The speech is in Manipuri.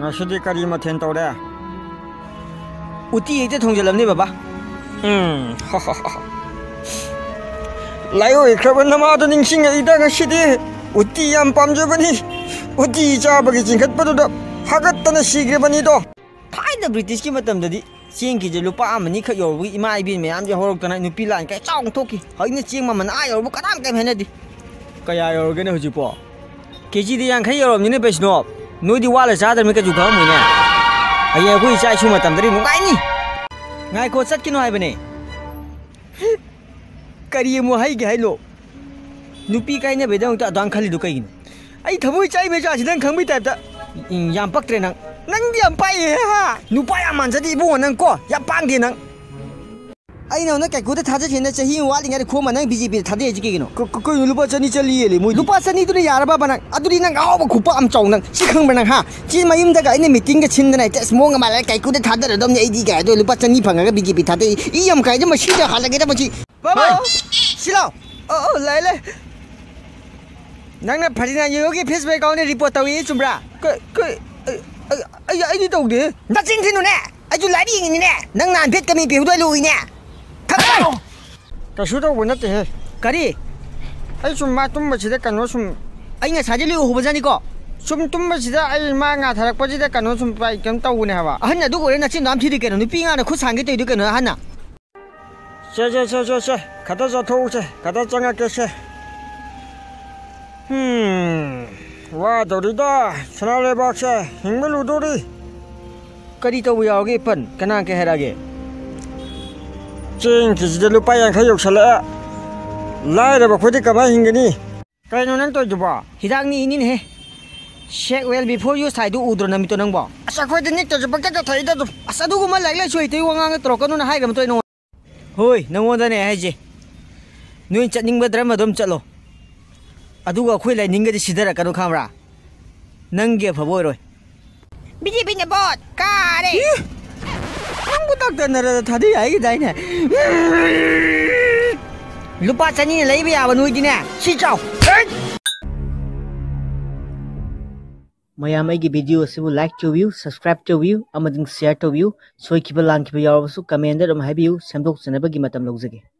ngashidi kari mathen tawre uti ite thongjalamni baba layo ikraba namada ningsing ida ngashidi uti yam pamjabani uti chabagi jingkhatpaduda hagattana sigrebani do thaina british ki matamdadi cheng ki je lupa amani kha yorbu ima ibi meyam je horoktana nupi lan kai chong thoki haina cheng maman a yorbu kadam kai henadi kaya yorgene hujipo keji di yang khai yoromni ne besno noi di wala sadar mi ka ju kham muine aye koi chai chu matamdari nungai ni ngai ko chat kino haibane kari mu hai ge hailo nupi kai ne bedang ta dang khali du kai ni ai thamoi chai me cha sidan khangbi type ta yam paktre nang nang di am pai ha nupa ya man jadi bu nang ko ya pang di nang ai na kai ko ta thaja thena chahi wali ngai kho ma nang bjp thade ji ke gino ko lupa chani chali le moi lupa chani du ya ba nang aduri nang aw ba khupa am chong nang si khang ba nang ha chi mayum da ga ine meeting ga chin da nai tes mong ma la kai ko ta thada dom ne ai di ga do lupa chani phanga ga bjp thade I am kai ma si da halage da ma chi baba silo lai lai nang na phari na yogi facebook account ne report tawi chumbra ai di tau de na chin thinu ne ai ju lai bi ni ne nang nan bet ka mi bi do lui ne ka shu do wona te kari ai sum ma tum ba chida kanu sum ai nga saje lu ho bajani ko sum tum ba chida ai ma nga tharak pa chida kanu sum pai kam tau ne haba ahna du gore na chin dam thi de ke no pi nga na khu sang ge te du ke no ahna che kada za thou che kada changa ke che wa dorida sanale ba che hingmelu dori kari to ya ge pan kana ke hera ge ching ki de lupa yang khayok sala lai ra ba khodi kama hingani kai no nan to juba hidak ni ini ne check well before you side du udro na mi to nang ba asa khoi de ni to juba ka thai da asa du ma lai lai choi te wanga nga tro kanu na hai gam to no hoi nang won da ne hai je noi chatning ba drama dom chalo aduga khoi lai ninga de sidara kanu khamra nang ge phabo roi biji bin bot ka re nang bu tak da na ra thadi ai gi dai ne lupa chani ne lai ba ya ba noi di ne si chao mayam ai gi video sibu like to view subscribe to view amading share to view soi kiba lang kiba yaw su comment da dum hai view samdok chana ba gi matam log jage